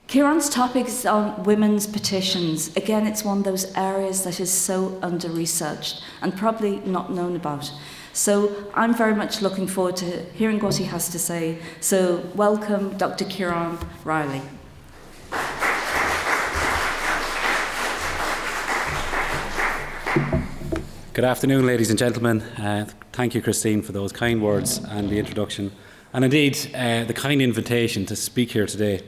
Ciaran's topic is on women's petitions. Again, it's one of those areas that is so under-researched and probably not known about. So I'm very much looking forward to hearing what he has to say. So welcome, Dr. Ciaran Reilly. Good afternoon, ladies and gentlemen. Thank you, Christine, for those kind words and the introduction, and indeed the kind invitation to speak here today.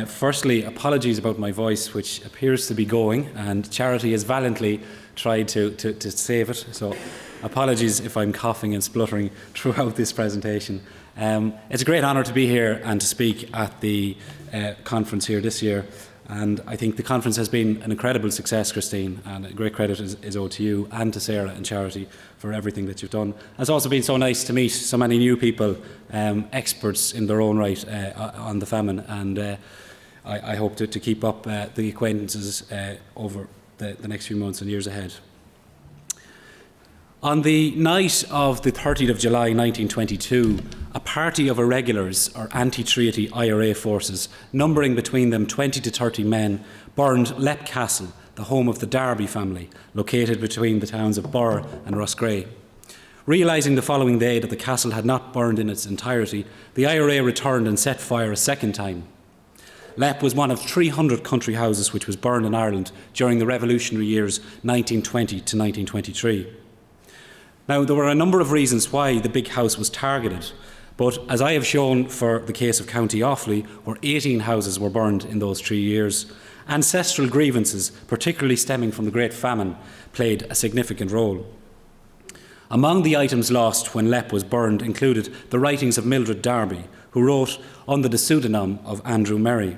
Firstly, apologies about my voice, which appears to be going, and Charity has valiantly tried to save it, so apologies if I'm coughing and spluttering throughout this presentation. It's a great honour to be here and to speak at the conference here this year. And I think the conference has been an incredible success, Christine, and a great credit is owed to you and to Sarah and Charity for everything that you've done. It's also been so nice to meet so many new people, experts in their own right on the famine, and I hope to keep up the acquaintances over the next few months and years ahead. On the night of the 30th of July 1922, a party of irregulars or anti-treaty IRA forces, numbering between them 20 to 30 men, burned Leap Castle, the home of the Darby family, located between the towns of Birr and Roscrea. Realising the following day that the castle had not burned in its entirety, the IRA returned and set fire a second time. Leap was one of 300 country houses which was burned in Ireland during the revolutionary years 1920 to 1923. Now, there were a number of reasons why the big house was targeted, but as I have shown for the case of County Offaly, where 18 houses were burned in those 3 years, ancestral grievances, particularly stemming from the Great Famine, played a significant role. Among the items lost when Leap was burned included the writings of Mildred Darby, who wrote under the pseudonym of Andrew Merry.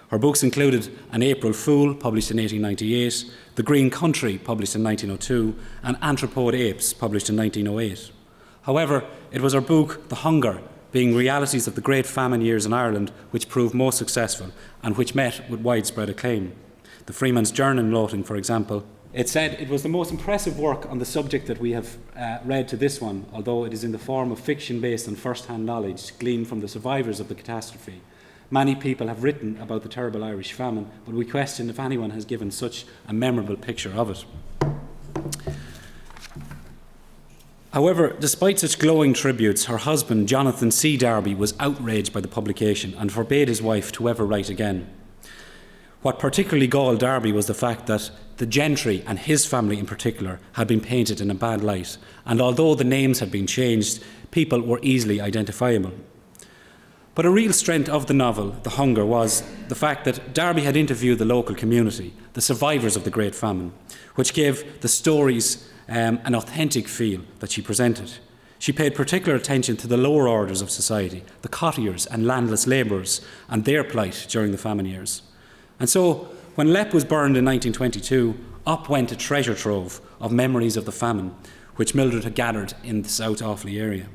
Her books included An April Fool, published in 1898, The Green Country, published in 1902, and Anthropode Apes, published in 1908. However, it was her book, The Hunger, being realities of the Great Famine years in Ireland, which proved most successful and which met with widespread acclaim. The Freeman's Journal noting, for example, it said it was the most impressive work on the subject that we have read to this one, although it is in the form of fiction based on first-hand knowledge gleaned from the survivors of the catastrophe. Many people have written about the terrible Irish famine, but we question if anyone has given such a memorable picture of it. However, despite such glowing tributes, her husband, Jonathan C. Darby, was outraged by the publication and forbade his wife to ever write again. What particularly galled Darby was the fact that the gentry, and his family in particular, had been painted in a bad light, and although the names had been changed, people were easily identifiable. But a real strength of the novel, The Hunger, was the fact that Darby had interviewed the local community, the survivors of the Great Famine, which gave the stories an authentic feel that she presented. She paid particular attention to the lower orders of society, the cottiers and landless labourers, and their plight during the famine years. And so, when Leap was burned in 1922, up went a treasure trove of memories of the famine, which Mildred had gathered in the South Offaly area.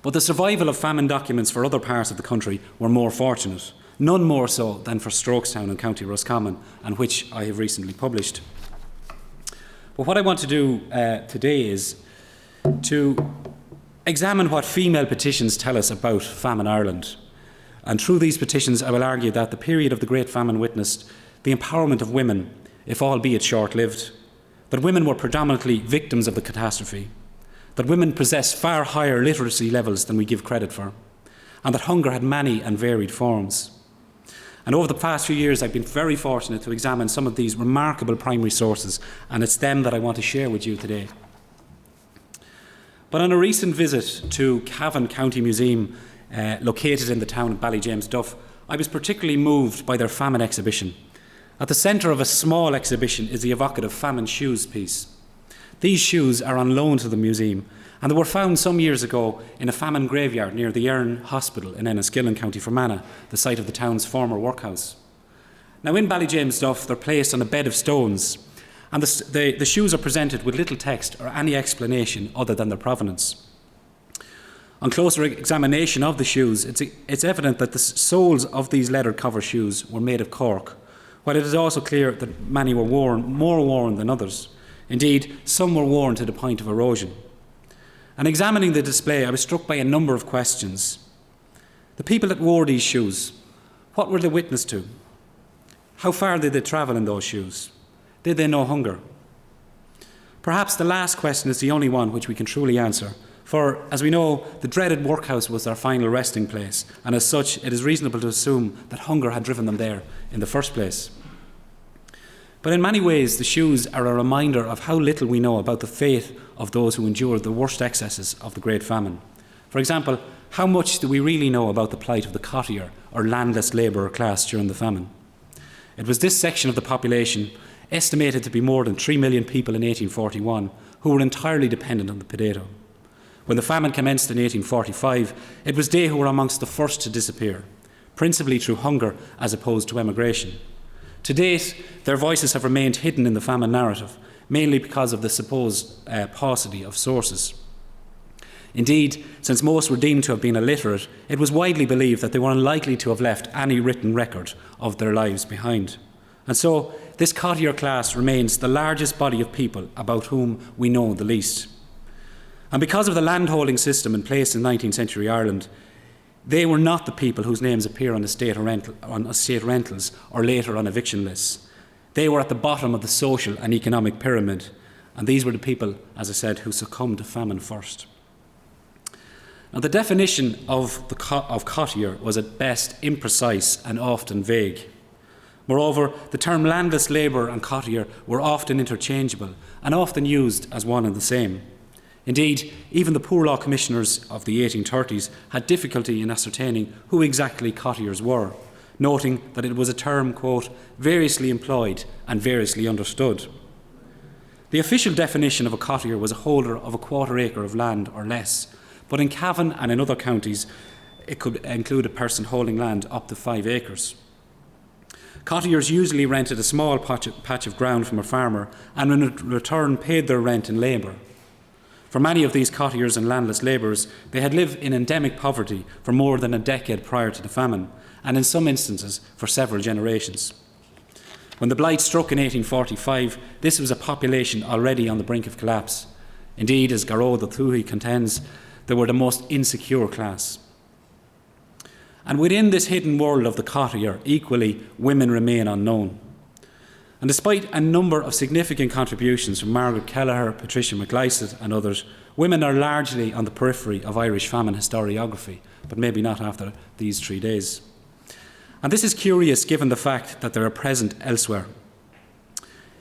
But the survival of famine documents for other parts of the country were more fortunate, none more so than for Strokestown in County Roscommon, and which I have recently published. But what I want to do today is to examine what female petitions tell us about famine Ireland. And through these petitions, I will argue that the period of the Great Famine witnessed the empowerment of women, if albeit short-lived, that women were predominantly victims of the catastrophe, that women possess far higher literacy levels than we give credit for, and that hunger had many and varied forms. And over the past few years, I've been very fortunate to examine some of these remarkable primary sources, and it's them that I want to share with you today. But on a recent visit to Cavan County Museum, located in the town of Ballyjamesduff, I was particularly moved by their famine exhibition. At the centre of a small exhibition is the evocative Famine Shoes piece. These shoes are on loan to the museum, and they were found some years ago in a famine graveyard near the Ciaran Hospital in Enniskillen, County Fermanagh, the site of the town's former workhouse. Now, in Ballyjamesduff, they're placed on a bed of stones, and the shoes are presented with little text or any explanation other than their provenance. On closer examination of the shoes, it's evident that the soles of these leather cover shoes were made of cork, while it is also clear that many were more worn than others. Indeed, some were worn to the point of erosion. And examining the display, I was struck by a number of questions. The people that wore these shoes, What were they witness to? How far did they travel in those shoes? Did they know hunger? Perhaps the last question is the only one which we can truly answer, for, as we know, the dreaded workhouse was their final resting place, and as such, it is reasonable to assume that hunger had driven them there in the first place. But in many ways, the shoes are a reminder of how little we know about the fate of those who endured the worst excesses of the Great Famine. For example, how much do we really know about the plight of the cottier or landless labourer class during the famine? It was this section of the population, estimated to be more than 3 million people in 1841, who were entirely dependent on the potato. When the famine commenced in 1845, it was they who were amongst the first to disappear, principally through hunger as opposed to emigration. To date, their voices have remained hidden in the famine narrative, mainly because of the supposed paucity of sources. Indeed, since most were deemed to have been illiterate, it was widely believed that they were unlikely to have left any written record of their lives behind. And so, this cottier class remains the largest body of people about whom we know the least. And because of the landholding system in place in 19th century Ireland, they were not the people whose names appear on estate rentals or later on eviction lists. They were at the bottom of the social and economic pyramid, and these were the people, as I said, who succumbed to famine first. Now, the definition of cottier was at best imprecise and often vague. Moreover, the term landless labourer and cottier were often interchangeable and often used as one and the same. Indeed, even the Poor Law Commissioners of the 1830s had difficulty in ascertaining who exactly cottiers were, noting that it was a term, quote, variously employed and variously understood. The official definition of a cottier was a holder of a quarter acre of land or less, but in Cavan and in other counties, it could include a person holding land up to 5 acres. Cottiers usually rented a small patch of ground from a farmer and in return paid their rent in labour. For many of these cottiers and landless labourers, they had lived in endemic poverty for more than a decade prior to the famine, and in some instances for several generations. When the blight struck in 1845, this was a population already on the brink of collapse. Indeed, as Garreau de Thuy contends, they were the most insecure class. And within this hidden world of the cottier, equally, women remain unknown. And despite a number of significant contributions from Margaret Kelleher, Patricia McLeisett and others, women are largely on the periphery of Irish famine historiography, but maybe not after these 3 days. And this is curious given the fact that they are present elsewhere.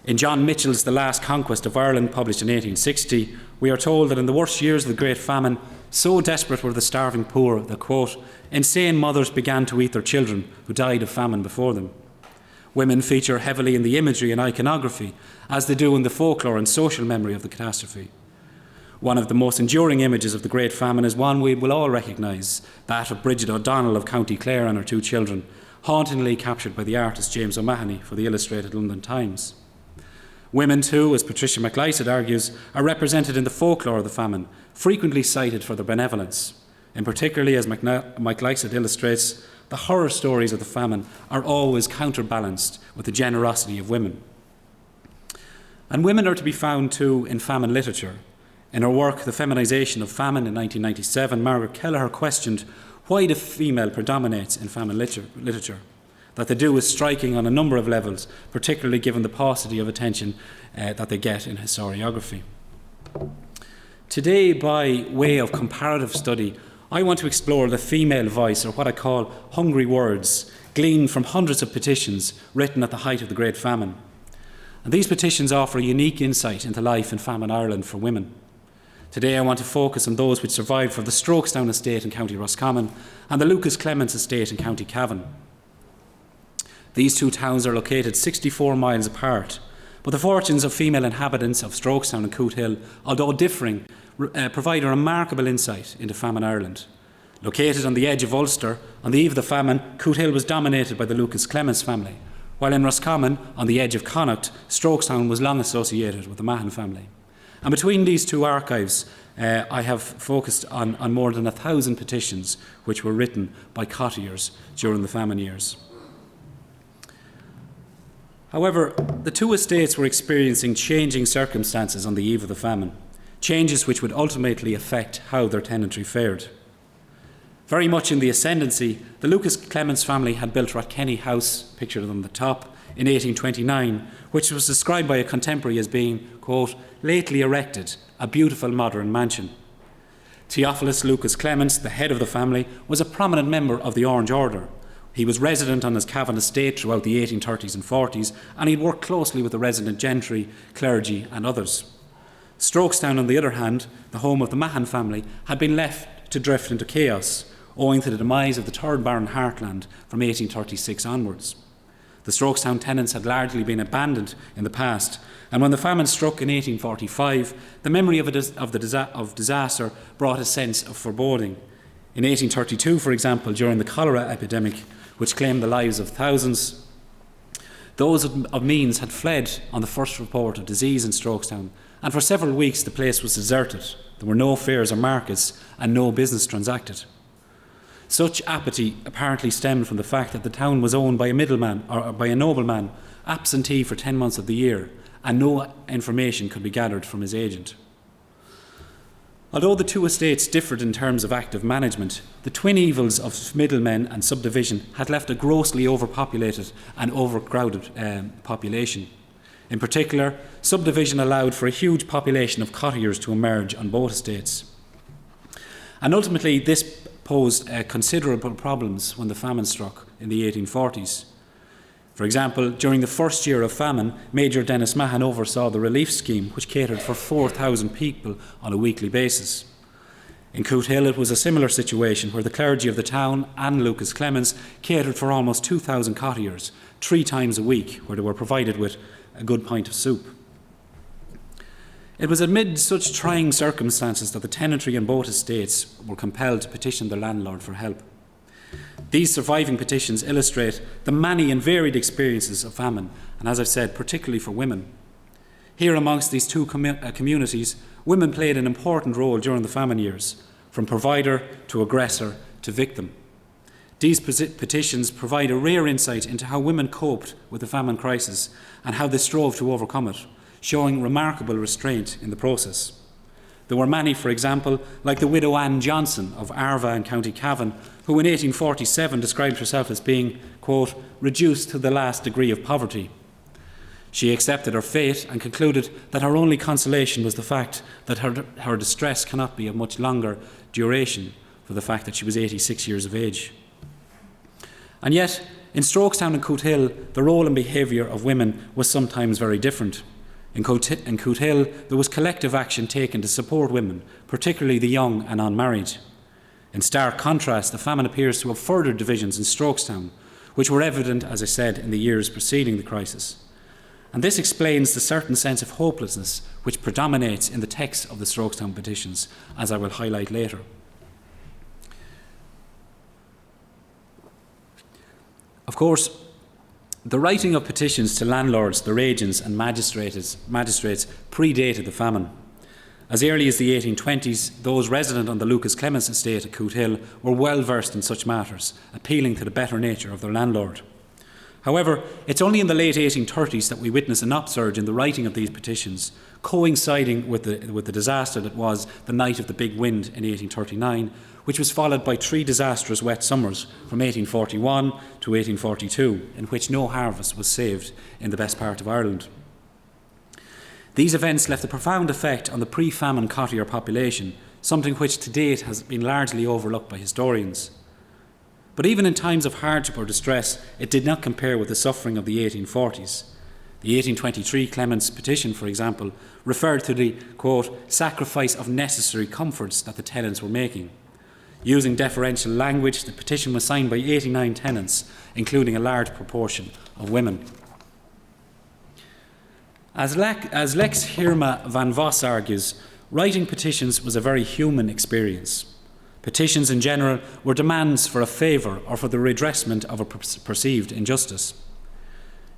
In John Mitchell's The Last Conquest of Ireland, published in 1860, we are told that in the worst years of the Great Famine, so desperate were the starving poor that, quote, insane mothers began to eat their children who died of famine before them. Women feature heavily in the imagery and iconography, as they do in the folklore and social memory of the catastrophe. One of the most enduring images of the Great Famine is one we will all recognise, that of Bridget O'Donnell of County Clare and her 2 children, hauntingly captured by the artist James O'Mahony for the Illustrated London Times. Women too, as Patricia McLeisett argues, are represented in the folklore of the famine, frequently cited for their benevolence. In particularly, as McLeisett illustrates, the horror stories of the famine are always counterbalanced with the generosity of women. And women are to be found too in famine literature. In her work, The Feminisation of Famine in 1997, Margaret Kelleher questioned why the female predominates in famine literature. That they do is striking on a number of levels, particularly given the paucity of attention that they get in historiography. Today, by way of comparative study, I want to explore the female voice, or what I call hungry words, gleaned from hundreds of petitions written at the height of the Great Famine. And these petitions offer a unique insight into life in famine Ireland for women. Today I want to focus on those which survived for the Strokestown estate in County Roscommon and the Lucas Clements estate in County Cavan. These 2 towns are located 64 miles apart, but the fortunes of female inhabitants of Strokestown and Cootehill, although differing, provide a remarkable insight into famine Ireland. Located on the edge of Ulster, on the eve of the famine, Cootehill was dominated by the Lucas Clements family, while in Roscommon, on the edge of Connacht, Strokestown was long associated with the Mahon family. And between these 2 archives, I have focused on more than 1,000 petitions which were written by cottiers during the famine years. However, the 2 estates were experiencing changing circumstances on the eve of the famine, changes which would ultimately affect how their tenantry fared. Very much in the ascendancy, the Lucas Clements family had built Rathkenny House, pictured on the top, in 1829, which was described by a contemporary as being, quote, lately erected, a beautiful modern mansion. Theophilus Lucas Clements, the head of the family, was a prominent member of the Orange Order. He was resident on his Cavan estate throughout the 1830s and 40s, and he'd worked closely with the resident gentry, clergy and others. Strokestown, on the other hand, the home of the Mahan family, had been left to drift into chaos, owing to the demise of the third Baron Hartland from 1836 onwards. The Strokestown tenants had largely been abandoned in the past, and when the famine struck in 1845, the memory of disaster brought a sense of foreboding. In 1832, for example, during the cholera epidemic, which claimed the lives of thousands, those of means had fled on the first report of disease in Strokestown, and for several weeks the place was deserted. There were no fairs or markets, and no business transacted. Such apathy apparently stemmed from the fact that the town was owned by a middleman, or by a nobleman, absentee for 10 months of the year, and no information could be gathered from his agent. Although the two estates differed in terms of active management, the twin evils of middlemen and subdivision had left a grossly overpopulated and overcrowded population. In particular, subdivision allowed for a huge population of cottagers to emerge on both estates. And ultimately, this posed considerable problems when the famine struck in the 1840s. For example, during the first year of famine, Major Dennis Mahan oversaw the relief scheme, which catered for 4,000 people on a weekly basis. In Cootehill, it was a similar situation where the clergy of the town and Lucas Clements catered for almost 2,000 cottagers 3 times a week, where they were provided with a good pint of soup. It was amid such trying circumstances that the tenantry in both estates were compelled to petition their landlord for help. These surviving petitions illustrate the many and varied experiences of famine, and as I've said, particularly for women. Here amongst these two communities, women played an important role during the famine years, from provider to aggressor to victim. These petitions provide a rare insight into how women coped with the famine crisis and how they strove to overcome it, showing remarkable restraint in the process. There were many, for example, like the widow Anne Johnson of Arva in County Cavan, who in 1847 described herself as being, quote, reduced to the last degree of poverty. She accepted her fate and concluded that her only consolation was the fact that her distress cannot be of much longer duration, for the fact that she was 86 years of age. And yet, in Strokestown and Cootehill, the role and behaviour of women was sometimes very different. In Cootehill, there was collective action taken to support women, particularly the young and unmarried. In stark contrast, the famine appears to have furthered divisions in Strokestown, which were evident, as I said, in the years preceding the crisis. And this explains the certain sense of hopelessness which predominates in the text of the Strokestown petitions, as I will highlight later. Of course, the writing of petitions to landlords, their agents and magistrates predated the famine. As early as the 1820s, those resident on the Lucas Clements estate at Cootehill were well versed in such matters, appealing to the better nature of their landlord. However, it's only in the late 1830s that we witness an upsurge in the writing of these petitions, coinciding with the disaster that was the night of the big wind in 1839, which was followed by 3 disastrous wet summers from 1841 to 1842, in which no harvest was saved in the best part of Ireland. These events left a profound effect on the pre-famine cottier population, something which to date has been largely overlooked by historians. But even in times of hardship or distress, it did not compare with the suffering of the 1840s. The 1823 Clements petition, for example, referred to the, quote, sacrifice of necessary comforts that the tenants were making. Using deferential language, the petition was signed by 89 tenants, including a large proportion of women. As Lex Hirma van Vos argues, writing petitions was a very human experience. Petitions in general were demands for a favour or for the redressment of a perceived injustice.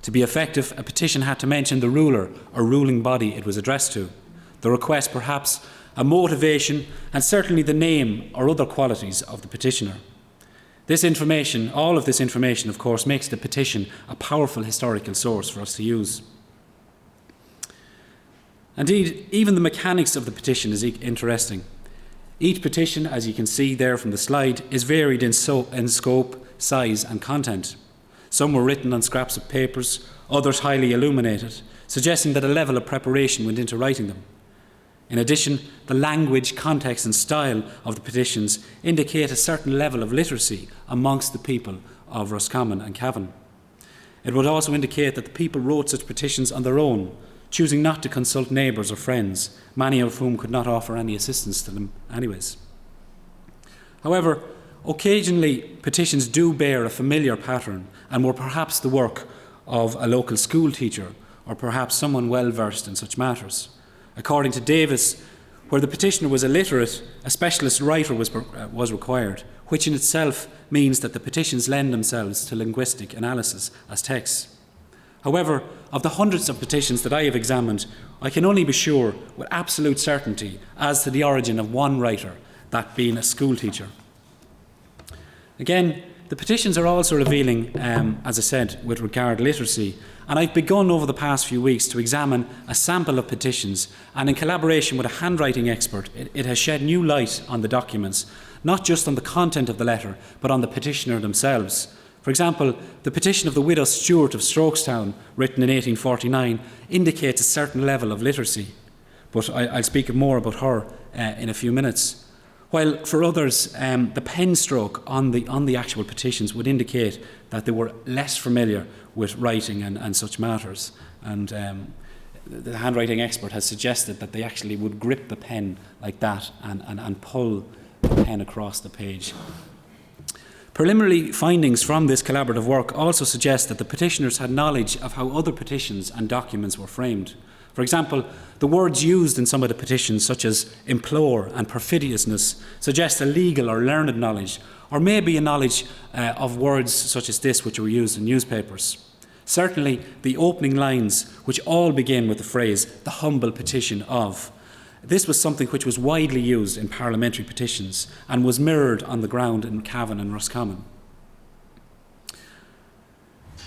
To be effective, a petition had to mention the ruler or ruling body it was addressed to, the request perhaps, a motivation, and certainly the name or other qualities of the petitioner. This information, all of this information, of course, makes the petition a powerful historical source for us to use. Indeed, even the mechanics of the petition is interesting. Each petition, as you can see there from the slide, is varied in scope, size and content. Some were written on scraps of papers, others highly illuminated, suggesting that a level of preparation went into writing them. In addition, the language, context and style of the petitions indicate a certain level of literacy amongst the people of Roscommon and Cavan. It would also indicate that the people wrote such petitions on their own, choosing not to consult neighbours or friends, many of whom could not offer any assistance to them anyways. However, occasionally petitions do bear a familiar pattern and were perhaps the work of a local school teacher or perhaps someone well versed in such matters. According to Davis, where the petitioner was illiterate, a specialist writer was required, which in itself means that the petitions lend themselves to linguistic analysis as texts. However, of the hundreds of petitions that I have examined, I can only be sure with absolute certainty as to the origin of one writer, that being a school teacher. Again, the petitions are also revealing, as I said, with regard to literacy, and I've begun over the past few weeks to examine a sample of petitions, and in collaboration with a handwriting expert, it has shed new light on the documents, not just on the content of the letter, but on the petitioner themselves. For example, the petition of the widow Stewart of Strokestown, written in 1849, indicates a certain level of literacy, but I'll speak more about her in a few minutes. While for others, the pen stroke on the actual petitions would indicate that they were less familiar with writing and such matters. And the handwriting expert has suggested that they actually would grip the pen like that and pull the pen across the page. Preliminary findings from this collaborative work also suggest that the petitioners had knowledge of how other petitions and documents were framed. For example, the words used in some of the petitions, such as implore and perfidiousness, suggest a legal or learned knowledge, or maybe a knowledge of words such as this which were used in newspapers. Certainly, the opening lines, which all begin with the phrase, the humble petition of. This was something which was widely used in parliamentary petitions and was mirrored on the ground in Cavan and Roscommon.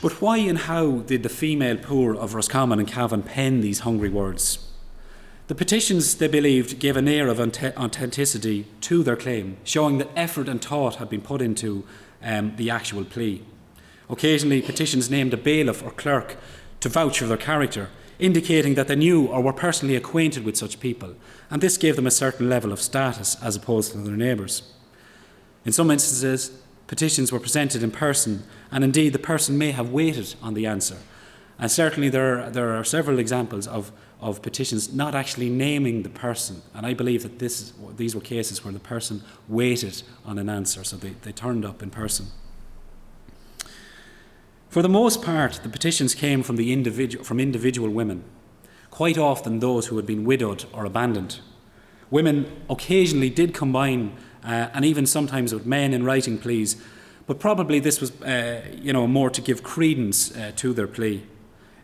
But why and how did the female poor of Roscommon and Cavan pen these hungry words? The petitions, they believed, gave an air of authenticity to their claim, showing that effort and thought had been put into the actual plea. Occasionally, petitions named a bailiff or clerk to vouch for their character, indicating that they knew or were personally acquainted with such people, and this gave them a certain level of status as opposed to their neighbours. In some instances, petitions were presented in person, and indeed the person may have waited on the answer. And certainly there are several examples of petitions not actually naming the person, and I believe that these were cases where the person waited on an answer, so they turned up in person. For the most part, the petitions came from individual women, quite often those who had been widowed or abandoned. Women occasionally did combine, and even sometimes with men in writing pleas, but probably this was more to give credence to their plea.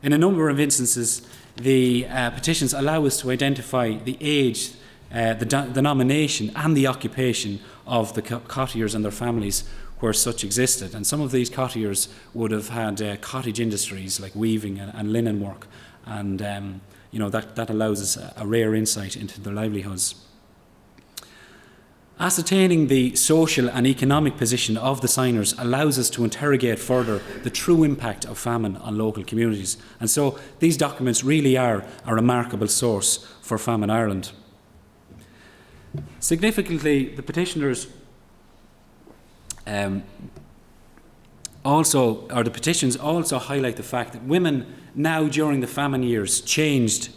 In a number of instances, the petitions allow us to identify the age, the denomination and the occupation of the cottiers and their families where such existed. And some of these cottiers would have had cottage industries like weaving and linen work, and that allows us a rare insight into their livelihoods. Ascertaining the social and economic position of the signers allows us to interrogate further the true impact of famine on local communities, and so these documents really are a remarkable source for Famine Ireland. Significantly, the petitioners the petitions also highlight the fact that women now during the famine years changed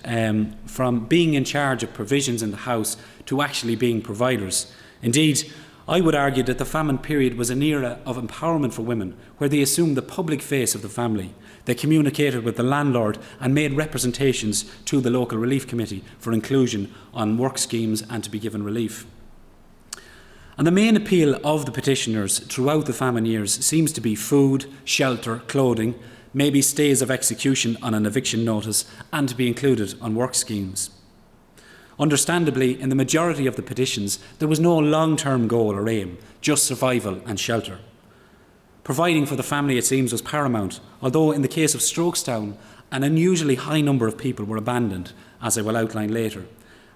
from being in charge of provisions in the house to actually being providers. Indeed, I would argue that the famine period was an era of empowerment for women, where they assumed the public face of the family. They communicated with the landlord and made representations to the local relief committee for inclusion on work schemes and to be given relief. And the main appeal of the petitioners throughout the famine years seems to be food, shelter, clothing, maybe stays of execution on an eviction notice, and to be included on work schemes. Understandably, in the majority of the petitions, there was no long-term goal or aim, just survival and shelter. Providing for the family, it seems, was paramount, although in the case of Strokestown, an unusually high number of people were abandoned, as I will outline later.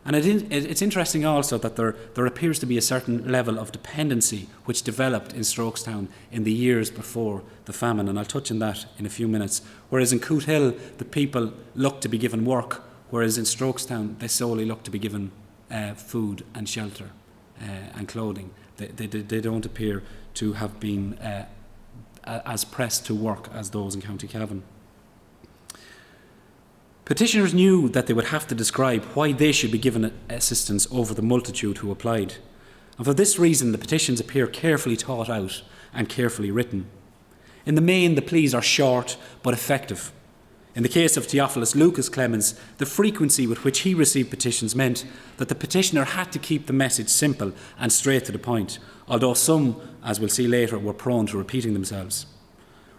And it's interesting also that there appears to be a certain level of dependency which developed in Strokestown in the years before the famine, and I'll touch on that in a few minutes. Whereas in Cootehill, the people look to be given work, whereas in Strokestown, they solely look to be given food and shelter and clothing. They don't appear to have been as pressed to work as those in County Cavan. Petitioners knew that they would have to describe why they should be given assistance over the multitude who applied. And for this reason, the petitions appear carefully thought out and carefully written. In the main, the pleas are short but effective. In the case of Theophilus Lucas Clemens, the frequency with which he received petitions meant that the petitioner had to keep the message simple and straight to the point, although some, as we'll see later, were prone to repeating themselves.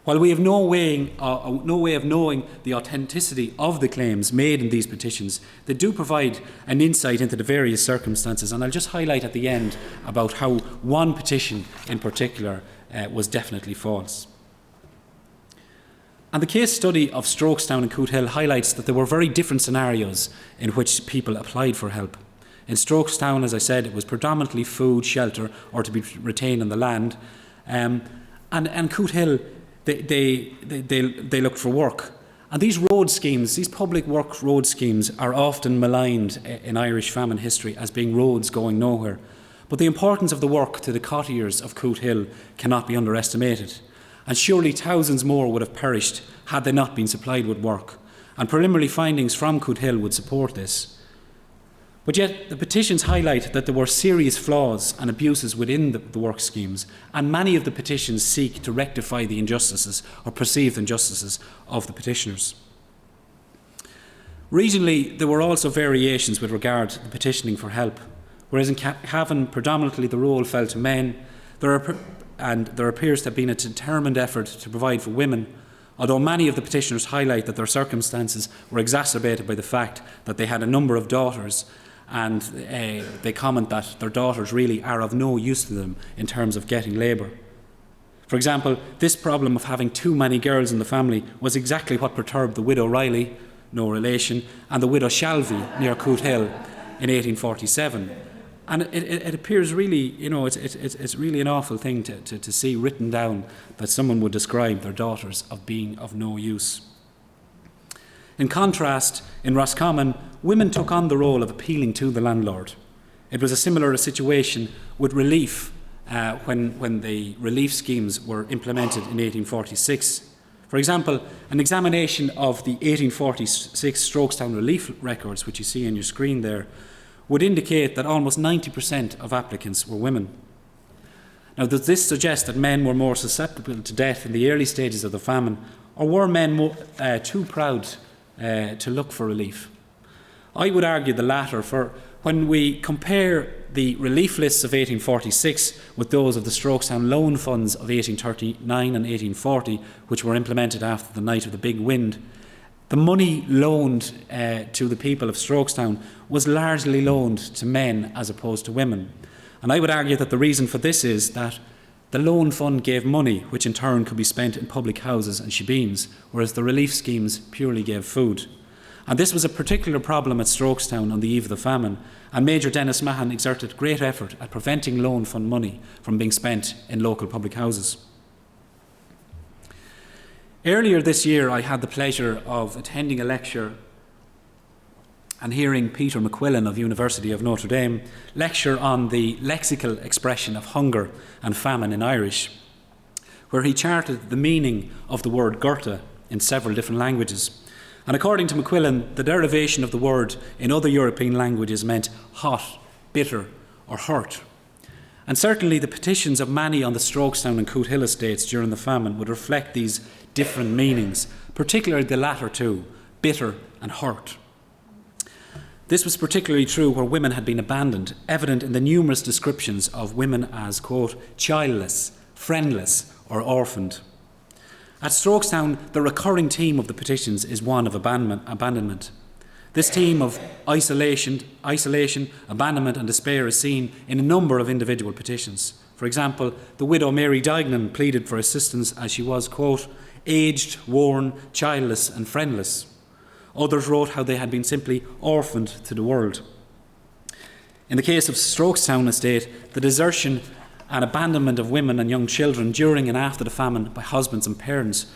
While we have no way of knowing the authenticity of the claims made in these petitions, they do provide an insight into the various circumstances, and I'll just highlight at the end about how one petition in particular was definitely false. And the case study of Strokestown and Cootehill highlights that there were very different scenarios in which people applied for help. In Strokestown, as I said, it was predominantly food, shelter, or to be retained on the land, and Cootehill, they looked for work. And these road schemes, these public work road schemes, are often maligned in Irish famine history as being roads going nowhere. But the importance of the work to the cottiers of Cootehill cannot be underestimated. And surely thousands more would have perished had they not been supplied with work. And preliminary findings from Cootehill would support this. But yet, the petitions highlight that there were serious flaws and abuses within the work schemes, and many of the petitions seek to rectify the injustices or perceived injustices of the petitioners. Regionally, there were also variations with regard to the petitioning for help. Whereas in Cavan, predominantly the role fell to men, there appears to have been a determined effort to provide for women, although many of the petitioners highlight that their circumstances were exacerbated by the fact that they had a number of daughters, and they comment that their daughters really are of no use to them in terms of getting labour. For example, this problem of having too many girls in the family was exactly what perturbed the widow Reilly, no relation, and the widow Shalvey near Cootehill in 1847. And it appears really, it's really an awful thing to see written down that someone would describe their daughters of being of no use. In contrast, in Roscommon, women took on the role of appealing to the landlord. It was a similar situation with relief when the relief schemes were implemented in 1846. For example, an examination of the 1846 Strokestown relief records, which you see on your screen there, would indicate that almost 90% of applicants were women. Now, does this suggest that men were more susceptible to death in the early stages of the famine, or were men too proud to look for relief? I would argue the latter, for when we compare the relief lists of 1846 with those of the Strokestown loan funds of 1839 and 1840, which were implemented after the night of the big wind, the money loaned to the people of Strokestown was largely loaned to men as opposed to women. And I would argue that the reason for this is that the loan fund gave money, which in turn could be spent in public houses and shebeens, whereas the relief schemes purely gave food. And this was a particular problem at Strokestown on the eve of the famine, and Major Dennis Mahan exerted great effort at preventing loan fund money from being spent in local public houses. Earlier this year, I had the pleasure of attending a lecture and hearing Peter McQuillan of University of Notre Dame lecture on the lexical expression of hunger and famine in Irish, where he charted the meaning of the word gurta in several different languages. And according to McQuillan, the derivation of the word in other European languages meant hot, bitter, or hurt. And certainly the petitions of many on the Strokestown and Cootehill estates during the famine would reflect these different meanings, particularly the latter two, bitter and hurt. This was particularly true where women had been abandoned, evident in the numerous descriptions of women as, quote, childless, friendless, or orphaned. At Strokestown, the recurring theme of the petitions is one of abandonment. This theme of isolation, abandonment and despair is seen in a number of individual petitions. For example, the widow Mary Dignan pleaded for assistance as she was, quote, aged, worn, childless and friendless. Others wrote how they had been simply orphaned to the world. In the case of Strokestown estate, the desertion and abandonment of women and young children during and after the famine by husbands and parents,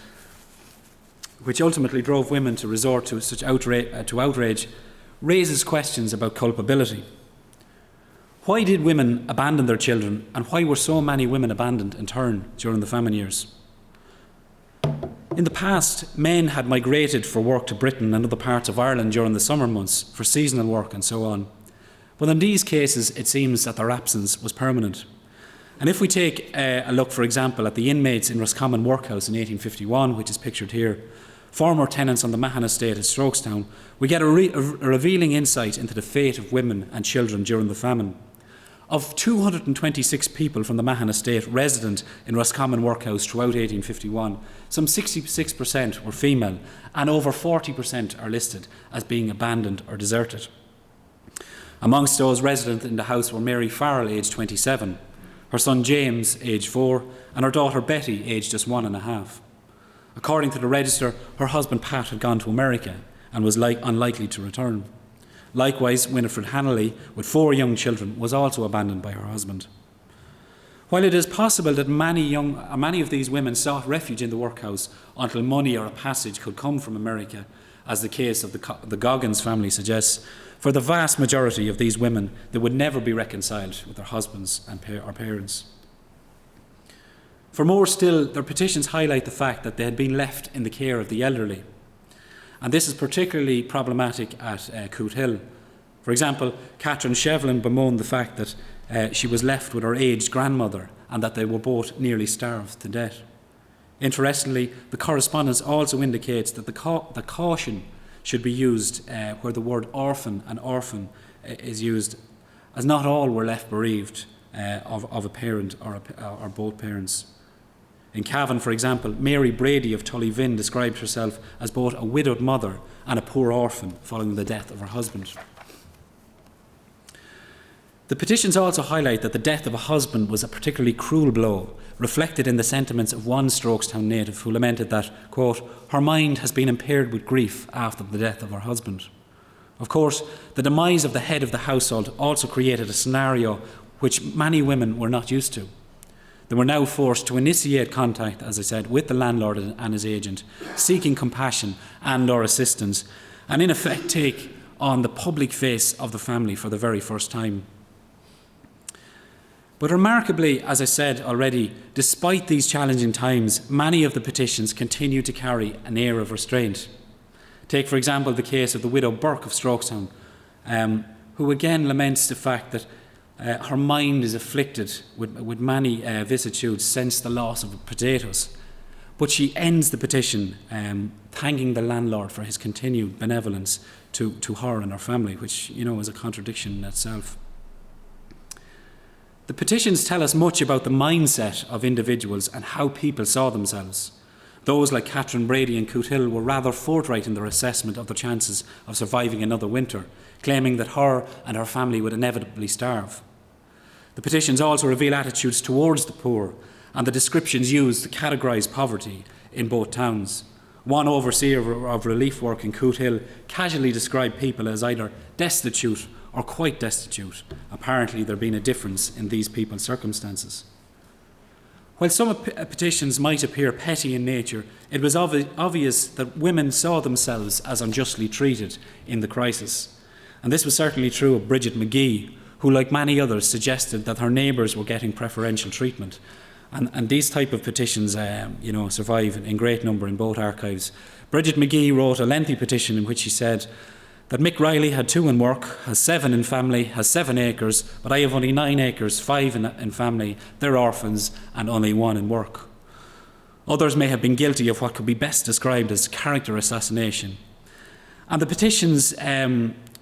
which ultimately drove women to resort to such outrage, raises questions about culpability. Why did women abandon their children, and why were so many women abandoned in turn during the famine years? In the past, men had migrated for work to Britain and other parts of Ireland during the summer months for seasonal work and so on. But in these cases, it seems that their absence was permanent. And if we take a look, for example, at the inmates in Roscommon Workhouse in 1851, which is pictured here, former tenants on the Mahon estate at Strokestown, we get a revealing insight into the fate of women and children during the famine. Of 226 people from the Mahon estate resident in Roscommon Workhouse throughout 1851, some 66% were female, and over 40% are listed as being abandoned or deserted. Amongst those resident in the house were Mary Farrell, aged 27, her son James, aged 4, and her daughter Betty, aged just 1.5. According to the register, her husband Pat had gone to America and was unlikely to return. Likewise, Winifred Hannelly, with 4 young children, was also abandoned by her husband. While it is possible that many of these women sought refuge in the workhouse until money or a passage could come from America, as the case of the Goggins family suggests, for the vast majority of these women, they would never be reconciled with their husbands and or parents. For more still, their petitions highlight the fact that they had been left in the care of the elderly. And this is particularly problematic at Coot Hill. For example, Catherine Shevlin bemoaned the fact that she was left with her aged grandmother and that they were both nearly starved to death. Interestingly, the correspondence also indicates that the caution should be used where the word orphan and orphan is used, as not all were left bereaved of a parent or both parents. In Cavan, for example, Mary Brady of Tullyvin described herself as both a widowed mother and a poor orphan following the death of her husband. The petitions also highlight that the death of a husband was a particularly cruel blow, reflected in the sentiments of one Strokestown native who lamented that, quote, her mind has been impaired with grief after the death of her husband. Of course, the demise of the head of the household also created a scenario which many women were not used to. They were now forced to initiate contact, as I said, with the landlord and his agent, seeking compassion and or assistance, and in effect take on the public face of the family for the very first time. But remarkably, as I said already, despite these challenging times, many of the petitions continue to carry an air of restraint. Take, for example, the case of the widow Burke of Strokestown, who again laments the fact that her mind is afflicted with many vicissitudes since the loss of potatoes. But she ends the petition thanking the landlord for his continued benevolence to her and her family, which, is a contradiction in itself. The petitions tell us much about the mindset of individuals and how people saw themselves. Those like Catherine Brady and Coot Hill were rather forthright in their assessment of their chances of surviving another winter, claiming that her and her family would inevitably starve. The petitions also reveal attitudes towards the poor and the descriptions used to categorise poverty in both towns. One overseer of relief work in Coot Hill casually described people as either destitute or quite destitute, apparently there being a difference in these people's circumstances. While some petitions might appear petty in nature, it was obvious that women saw themselves as unjustly treated in the crisis. And this was certainly true of Bridget McGee, who, like many others, suggested that her neighbours were getting preferential treatment. And these type of petitions, survive in great number in both archives. Bridget McGee wrote a lengthy petition in which she said that Mick Reilly had 2 in work, has 7 in family, has 7 acres, but I have only 9 acres, 5 in family, they're orphans, and only 1 in work. Others may have been guilty of what could be best described as character assassination. And the petitions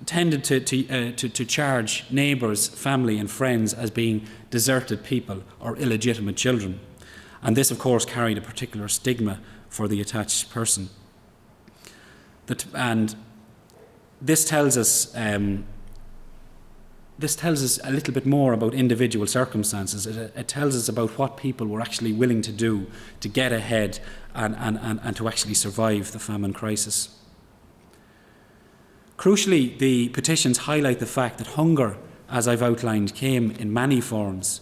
tended to charge neighbours, family and friends as being deserted people or illegitimate children. And this, of course, carried a particular stigma for the attached person. This tells us a little bit more about individual circumstances. It tells us about what people were actually willing to do to get ahead and to actually survive the famine crisis. Crucially, the petitions highlight the fact that hunger as I've outlined, came in many forms.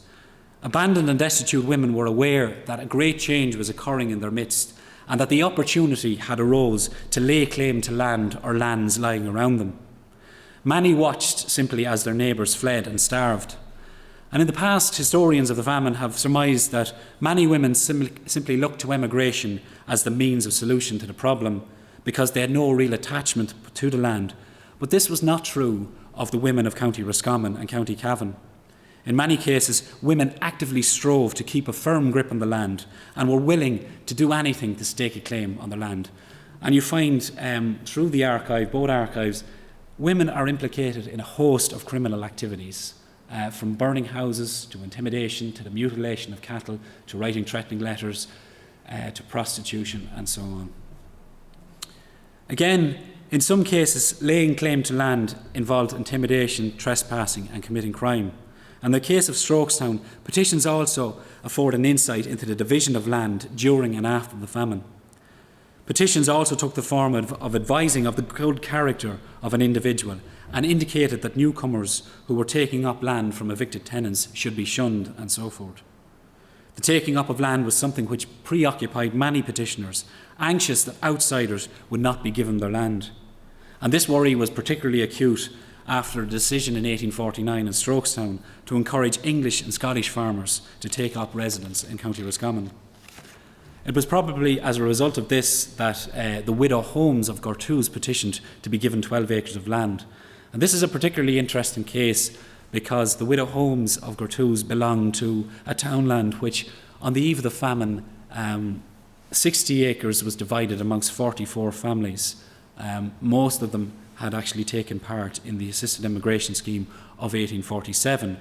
Abandoned and destitute women were aware that a great change was occurring in their midst and that the opportunity had arose to lay claim to land or lands lying around them. Many watched simply as their neighbours fled and starved. And in the past, historians of the famine have surmised that many women simply looked to emigration as the means of solution to the problem because they had no real attachment to the land. But this was not true of the women of County Roscommon and County Cavan. In many cases, women actively strove to keep a firm grip on the land and were willing to do anything to stake a claim on the land. And you find through the archive, both archives, women are implicated in a host of criminal activities, from burning houses to intimidation to the mutilation of cattle to writing threatening letters to prostitution and so on. Again, in some cases, laying claim to land involved intimidation, trespassing and committing crime. And in the case of Strokestown, petitions also afford an insight into the division of land during and after the famine. Petitions also took the form of advising of the good character of an individual and indicated that newcomers who were taking up land from evicted tenants should be shunned and so forth. The taking up of land was something which preoccupied many petitioners, anxious that outsiders would not be given their land. And this worry was particularly acute after a decision in 1849 in Strokestown to encourage English and Scottish farmers to take up residence in County Roscommon. It was probably as a result of this that the widow Holmes of Gortoo's petitioned to be given 12 acres of land. And this is a particularly interesting case because the widow Holmes of Gortoo's belonged to a townland which, on the eve of the famine, 60 acres was divided amongst 44 families. Most of them had actually taken part in the assisted immigration scheme of 1847.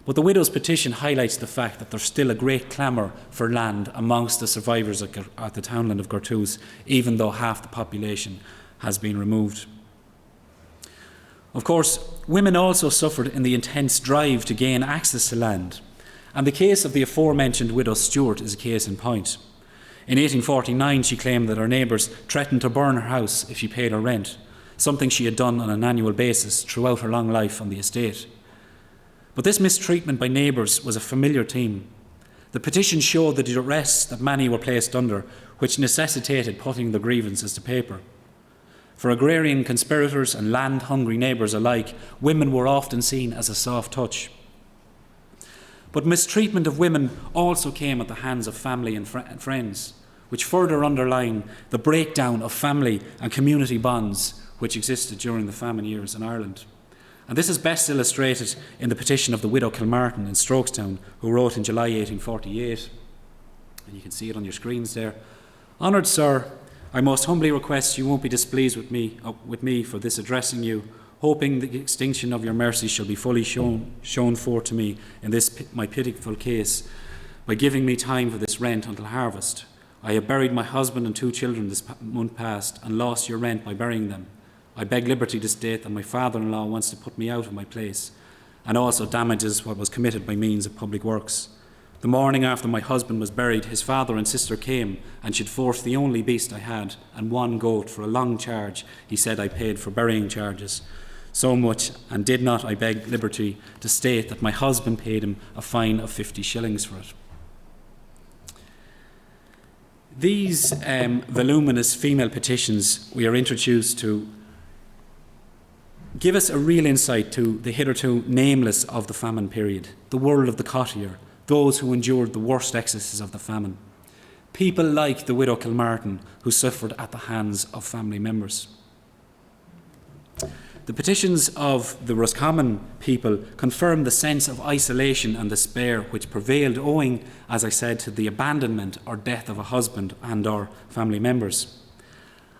But the widow's petition highlights the fact that there's still a great clamour for land amongst the survivors at the townland of Gortoo's, even though half the population has been removed. Of course, women also suffered in the intense drive to gain access to land, and the case of the aforementioned widow Stewart is a case in point. In 1849, she claimed that her neighbours threatened to burn her house if she paid her rent, something she had done on an annual basis throughout her long life on the estate. But this mistreatment by neighbours was a familiar theme. The petition showed the duress that many were placed under, which necessitated putting the grievances to paper. For agrarian conspirators and land-hungry neighbours alike, women were often seen as a soft touch. But mistreatment of women also came at the hands of family and friends, which further underline the breakdown of family and community bonds which existed during the famine years in Ireland. And this is best illustrated in the petition of the widow Kilmartin in Strokestown, who wrote in July 1848, and you can see it on your screens there. "Honoured Sir, I most humbly request you won't be displeased with me for this addressing you, hoping the extinction of your mercy shall be fully shown forth to me in this my pitiful case, by giving me time for this rent until harvest. I have buried my husband and 2 children this month past, and lost your rent by burying them. I beg liberty to state that my father-in-law wants to put me out of my place, and also damages what was committed by means of public works. The morning after my husband was buried, his father and sister came and should force the only beast I had, and 1 goat for a long charge he said I paid for burying charges. So much, and did not I beg liberty to state that my husband paid him a fine of 50 shillings for it." These voluminous female petitions we are introduced to give us a real insight to the hitherto nameless of the famine period, the world of the cottier, those who endured the worst excesses of the famine. People like the widow Kilmartin, who suffered at the hands of family members. The petitions of the Roscommon people confirm the sense of isolation and despair which prevailed owing, as I said, to the abandonment or death of a husband and or family members.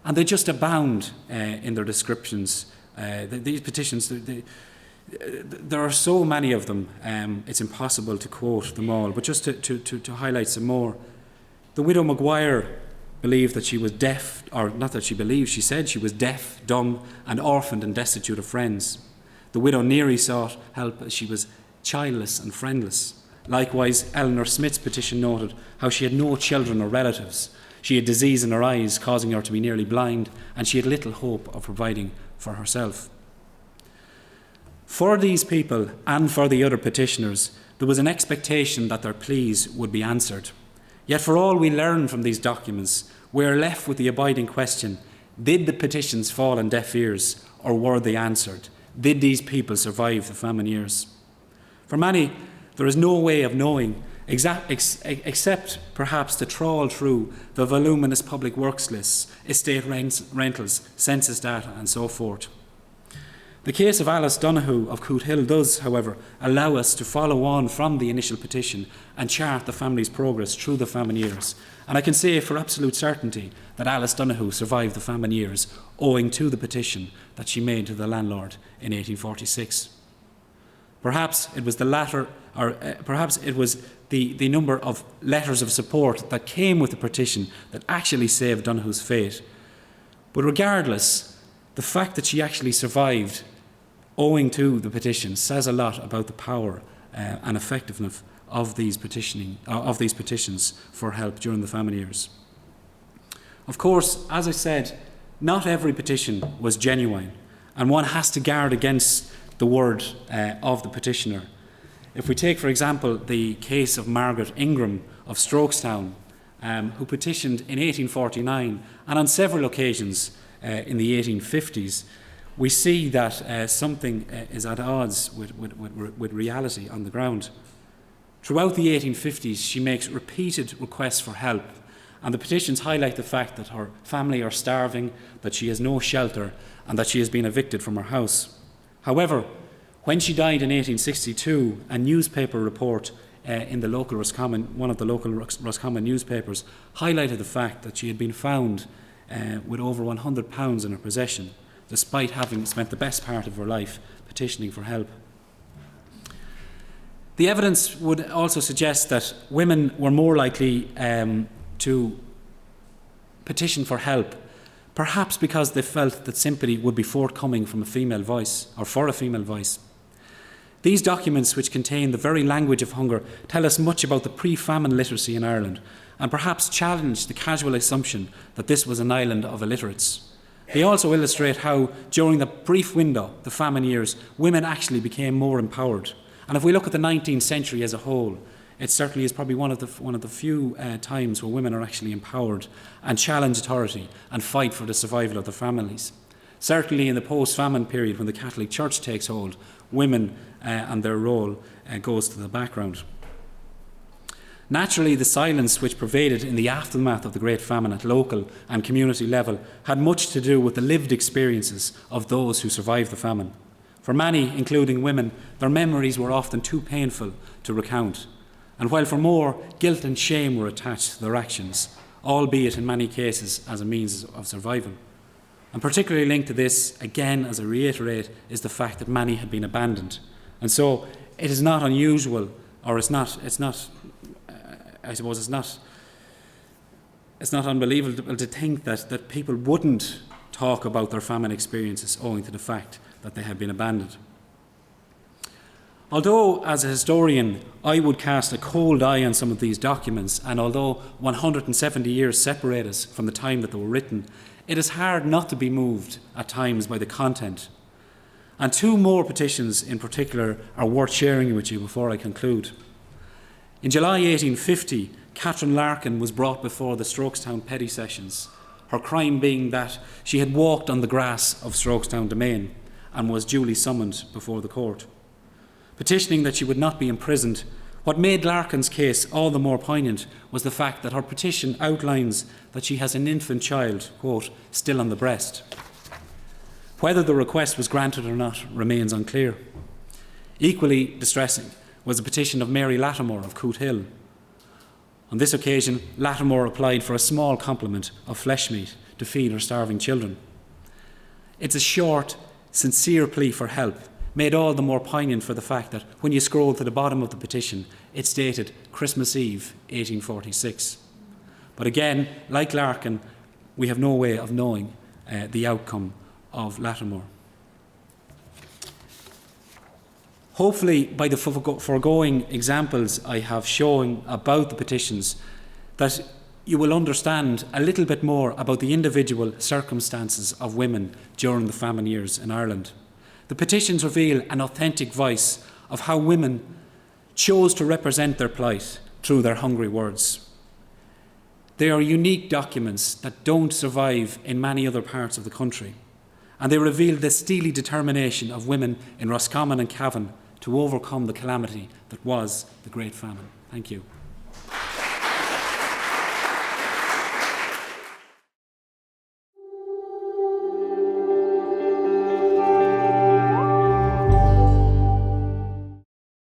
And they just abound in their descriptions. These petitions, there are so many of them, it's impossible to quote them all, but just to highlight some more. The widow Maguire believed that she was deaf, or not that she believed, she said she was deaf, dumb, and orphaned and destitute of friends. The widow Neary sought help as she was childless and friendless. Likewise, Eleanor Smith's petition noted how she had no children or relatives. She had disease in her eyes, causing her to be nearly blind, and she had little hope of providing for herself. For these people and for the other petitioners, there was an expectation that their pleas would be answered. Yet for all we learn from these documents, we are left with the abiding question, did the petitions fall on deaf ears, or were they answered? Did these people survive the famine years? For many, there is no way of knowing, except perhaps to trawl through the voluminous public works lists, estate rentals, census data, and so forth. The case of Alice Donoghue of Cootehill does, however, allow us to follow on from the initial petition and chart the family's progress through the famine years. And I can say for absolute certainty that Alice Donoghue survived the famine years owing to the petition that she made to the landlord in 1846. Perhaps it was the latter, or perhaps it was the number of letters of support that came with the petition that actually saved Donoghue's fate. But regardless, the fact that she actually survived owing to the petition says a lot about the power and effectiveness of these petitions for help during the famine years. Of course, as I said, not every petition was genuine, and one has to guard against the word of the petitioner. If we take, for example, the case of Margaret Ingram of Strokestown, who petitioned in 1849 and on several occasions in the 1850s, we see that something is at odds with reality on the ground. Throughout the 1850s, she makes repeated requests for help, and the petitions highlight the fact that her family are starving, that she has no shelter, and that she has been evicted from her house. However, when she died in 1862, a newspaper report in the local Roscommon, one of the local Roscommon newspapers, highlighted the fact that she had been found with over £100 in her possession, despite having spent the best part of her life petitioning for help. The evidence would also suggest that women were more likely to petition for help, perhaps because they felt that sympathy would be forthcoming from a female voice, or for a female voice. These documents, which contain the very language of hunger, tell us much about the pre-famine literacy in Ireland, and perhaps challenge the casual assumption that this was an island of illiterates. They also illustrate how, during the brief window, the famine years, women actually became more empowered. And if we look at the 19th century as a whole, it certainly is probably one of the few times where women are actually empowered and challenge authority and fight for the survival of their families. Certainly in the post-famine period, when the Catholic Church takes hold, women and their role goes to the background. Naturally, the silence which pervaded in the aftermath of the Great Famine at local and community level had much to do with the lived experiences of those who survived the famine. For many, including women, their memories were often too painful to recount, and while for more, guilt and shame were attached to their actions, albeit in many cases as a means of survival. And particularly linked to this, again, as I reiterate, is the fact that many had been abandoned. And so it is not unusual, or it's not unbelievable to think that people wouldn't talk about their famine experiences owing to the fact that they had been abandoned. Although, as a historian, I would cast a cold eye on some of these documents, and although 170 years separate us from the time that they were written, it is hard not to be moved at times by the content. And two more petitions in particular are worth sharing with you before I conclude. In July 1850, Catherine Larkin was brought before the Strokestown Petty Sessions, her crime being that she had walked on the grass of Strokestown Domain and was duly summoned before the court. Petitioning that she would not be imprisoned, what made Larkin's case all the more poignant was the fact that her petition outlines that she has an infant child, quote, still on the breast. Whether the request was granted or not remains unclear. Equally distressing was the petition of Mary Lattimore of Cootehill. On this occasion, Lattimore applied for a small complement of flesh meat to feed her starving children. It's a short, sincere plea for help, made all the more poignant for the fact that when you scroll to the bottom of the petition, it's dated Christmas Eve, 1846. But again, like Larkin, we have no way of knowing the outcome of Lattimore. Hopefully, by the foregoing examples I have shown about the petitions, that you will understand a little bit more about the individual circumstances of women during the famine years in Ireland. The petitions reveal an authentic voice of how women chose to represent their plight through their hungry words. They are unique documents that don't survive in many other parts of the country, and they reveal the steely determination of women in Roscommon and Cavan to overcome the calamity that was the Great Famine. Thank you.